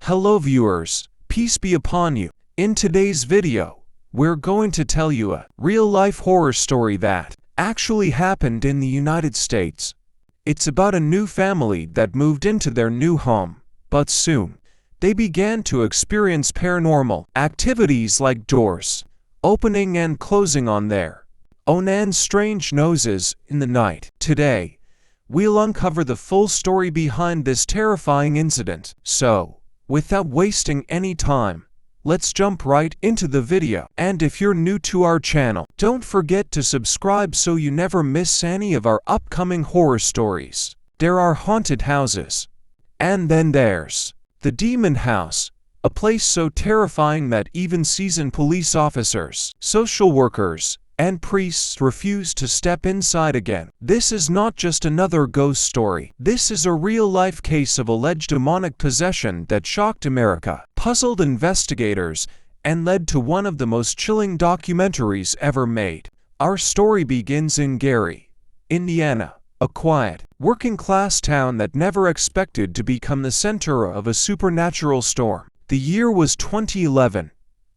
Hello viewers, peace be upon you. In today's video, we're going to tell you a real-life horror story that actually happened in the United States. It's about a new family that moved into their new home, but soon, they began to experience paranormal activities like doors opening and closing on their own and strange noises in the night. Today, we'll uncover the full story behind this terrifying incident. So, without wasting any time, let's jump right into the video. And if you're new to our channel, don't forget to subscribe so you never miss any of our upcoming horror stories. There are haunted houses. And then there's the demon house, a place so terrifying that even seasoned police officers, social workers, and priests refuse to step inside again. This is not just another ghost story. This is a real-life case of alleged demonic possession that shocked America, puzzled investigators, and led to one of the most chilling documentaries ever made. Our story begins in Gary, Indiana, a quiet, working-class town that never expected to become the center of a supernatural storm. The year was 2011.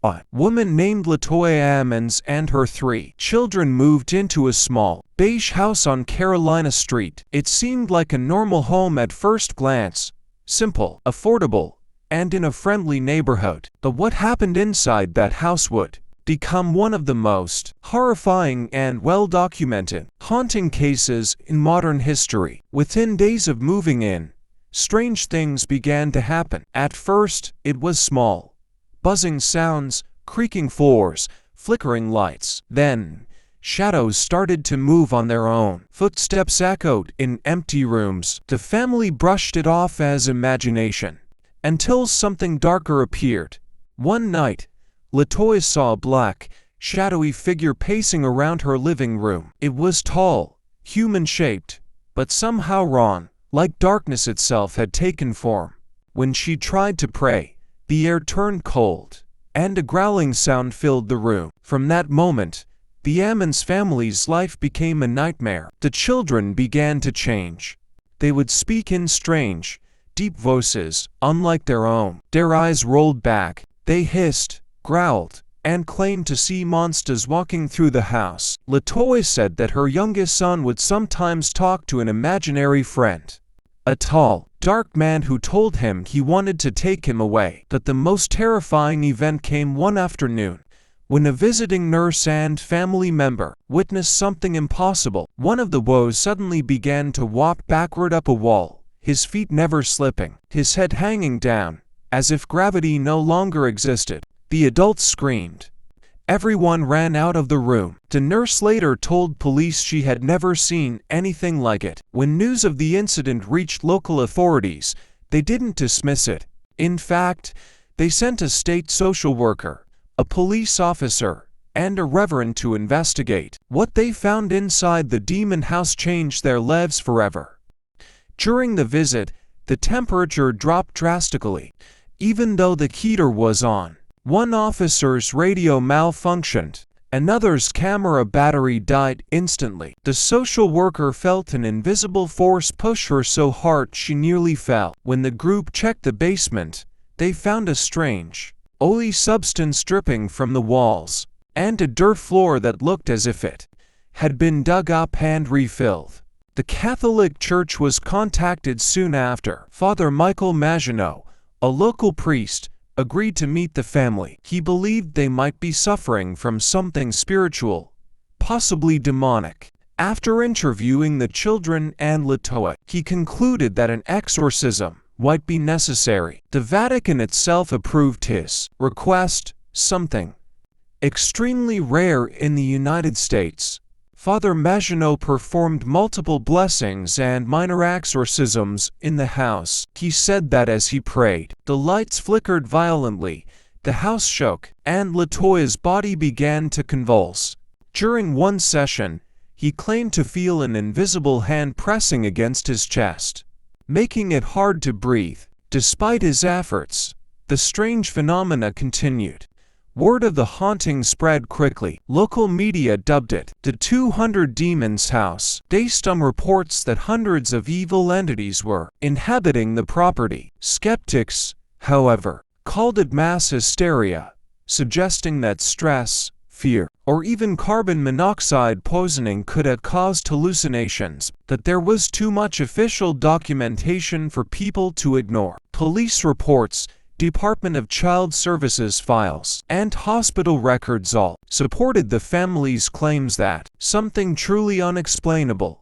A woman named Latoya Ammons and her 3 children moved into a small, beige house on Carolina Street. It seemed like a normal home at first glance, simple, affordable, and in a friendly neighborhood. But what happened inside that house would become one of the most horrifying and well-documented haunting cases in modern history. Within days of moving in, strange things began to happen. At first, it was small, buzzing sounds, creaking floors, flickering lights. Then, shadows started to move on their own. Footsteps echoed in empty rooms. The family brushed it off as imagination, until something darker appeared. One night, Latoya saw a black, shadowy figure pacing around her living room. It was tall, human-shaped, but somehow wrong, like darkness itself had taken form. When she tried to pray, the air turned cold, and a growling sound filled the room. From that moment, the Ammons family's life became a nightmare. The children began to change. They would speak in strange, deep voices, unlike their own. Their eyes rolled back. They hissed, growled, and claimed to see monsters walking through the house. Latoya said that her youngest son would sometimes talk to an imaginary friend, a tall, dark man who told him he wanted to take him away. But the most terrifying event came one afternoon, when a visiting nurse and family member witnessed something impossible. One of the woes suddenly began to walk backward up a wall, his feet never slipping, his head hanging down, as if gravity no longer existed. The adults screamed. Everyone ran out of the room. The nurse later told police she had never seen anything like it. When news of the incident reached local authorities, they didn't dismiss it. In fact, they sent a state social worker, a police officer, and a reverend to investigate. What they found inside the demon house changed their lives forever. During the visit, the temperature dropped drastically, even though the heater was on. One officer's radio malfunctioned. Another's camera battery died instantly. The social worker felt an invisible force push her so hard she nearly fell. When the group checked the basement, they found a strange, oily substance dripping from the walls, and a dirt floor that looked as if it had been dug up and refilled. The Catholic Church was contacted soon after. Father Michael Maginot, a local priest, agreed to meet the family. He believed they might be suffering from something spiritual, possibly demonic. After interviewing the children and Latoya, he concluded that an exorcism might be necessary. The Vatican itself approved his request, something extremely rare in the United States. Father Maginot performed multiple blessings and minor exorcisms in the house. He said that as he prayed, the lights flickered violently, the house shook, and Latoya's body began to convulse. During one session, he claimed to feel an invisible hand pressing against his chest, making it hard to breathe. Despite his efforts, the strange phenomena continued. Word of the haunting spread quickly. Local media dubbed it the 200 Demons House, based on reports that hundreds of evil entities were inhabiting the property. Skeptics, however, called it mass hysteria, suggesting that stress, fear, or even carbon monoxide poisoning could have caused hallucinations, that there was too much official documentation for people to ignore. Police reports, Department of Child Services files, and hospital records all supported the family's claims that something truly unexplainable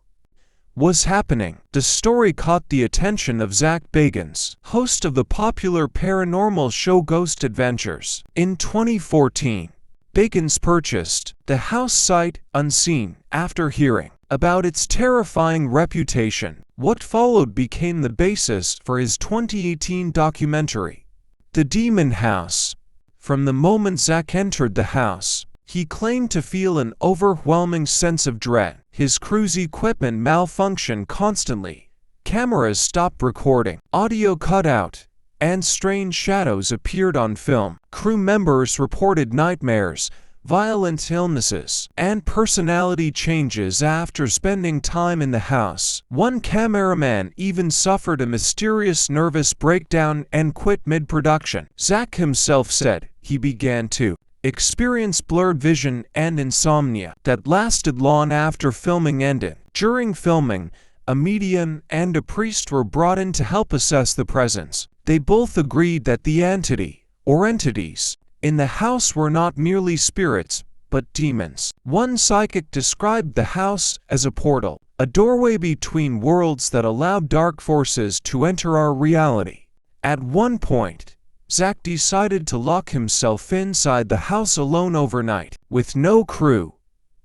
was happening. The story caught the attention of Zach Bagans, host of the popular paranormal show Ghost Adventures. In 2014, Bagans purchased the house sight unseen after hearing about its terrifying reputation. What followed became the basis for his 2018 documentary, The Demon House. From the moment Zach entered the house, he claimed to feel an overwhelming sense of dread. His crew's equipment malfunctioned constantly, cameras stopped recording, audio cut out, and strange shadows appeared on film. Crew members reported nightmares, violent illnesses, and personality changes after spending time in the house. One cameraman even suffered a mysterious nervous breakdown and quit mid-production. Zach himself said he began to experience blurred vision and insomnia that lasted long after filming ended. During filming, a medium and a priest were brought in to help assess the presence. They both agreed that the entity, or entities, in the house were not merely spirits, but demons. One psychic described the house as a portal, a doorway between worlds that allowed dark forces to enter our reality. At one point, Zach decided to lock himself inside the house alone overnight, with no crew,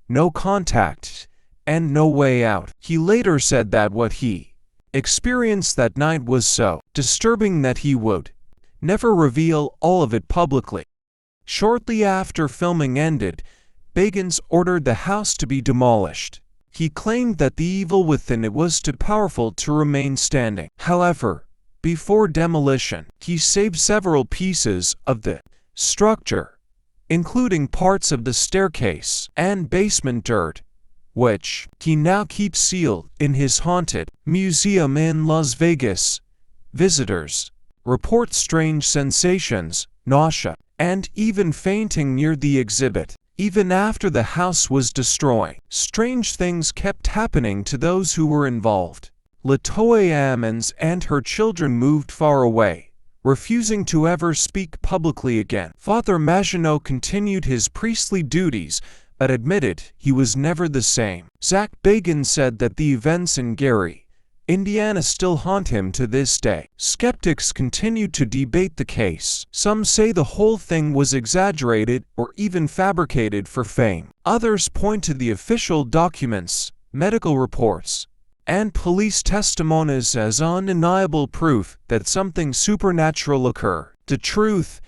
no contact, and no way out. He later said that what he experienced that night was so disturbing that he would never reveal all of it publicly. Shortly after filming ended, Bagans ordered the house to be demolished. He claimed that the evil within it was too powerful to remain standing. However, before demolition, he saved several pieces of the structure, including parts of the staircase and basement dirt, which he now keeps sealed in his haunted museum in Las Vegas. Visitors report strange sensations, nausea, and even fainting near the exhibit. Even after the house was destroyed, strange things kept happening to those who were involved. Latoya Ammons and her children moved far away, refusing to ever speak publicly again. Father Maginot continued his priestly duties, but admitted he was never the same. Zach Bagans said that the events in Gary, Indiana still haunt him to this day. Skeptics continued to debate the case. Some say the whole thing was exaggerated or even fabricated for fame. Others point to the official documents, medical reports, and police testimonies as undeniable proof that something supernatural occurred. The truth,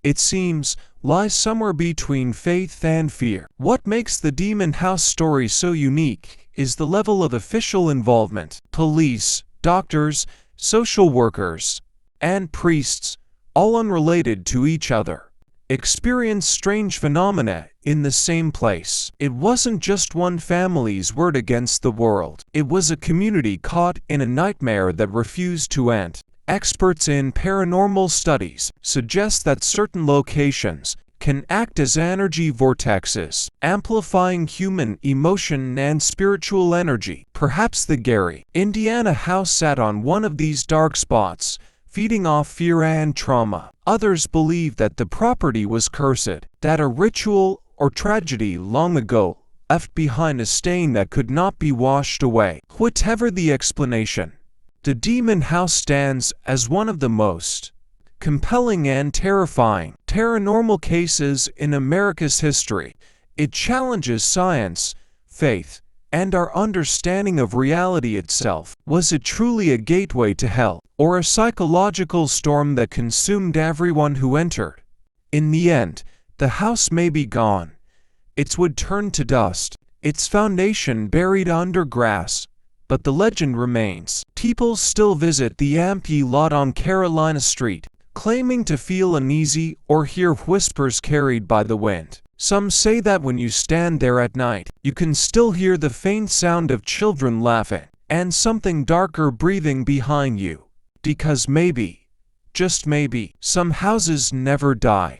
it seems, lies somewhere between faith and fear. What makes the Demon House story so unique is the level of official involvement. Police, doctors, social workers, and priests, all unrelated to each other, experienced strange phenomena in the same place. It wasn't just one family's word against the world. It was a community caught in a nightmare that refused to end. Experts in paranormal studies suggest that certain locations can act as energy vortexes, amplifying human emotion and spiritual energy. Perhaps the Gary, Indiana house sat on one of these dark spots, feeding off fear and trauma. Others believe that the property was cursed, that a ritual or tragedy long ago left behind a stain that could not be washed away. Whatever the explanation, the Demon House stands as one of the most compelling and terrifying paranormal cases in America's history. It challenges science, faith, and our understanding of reality itself. Was it truly a gateway to hell, or a psychological storm that consumed everyone who entered? In the end, the house may be gone, its wood turned to dust, its foundation buried under grass, but the legend remains. People still visit the empty lot on Carolina Street, claiming to feel uneasy or hear whispers carried by the wind. Some say that when you stand there at night, you can still hear the faint sound of children laughing, and something darker breathing behind you, because maybe just maybe, some houses never die.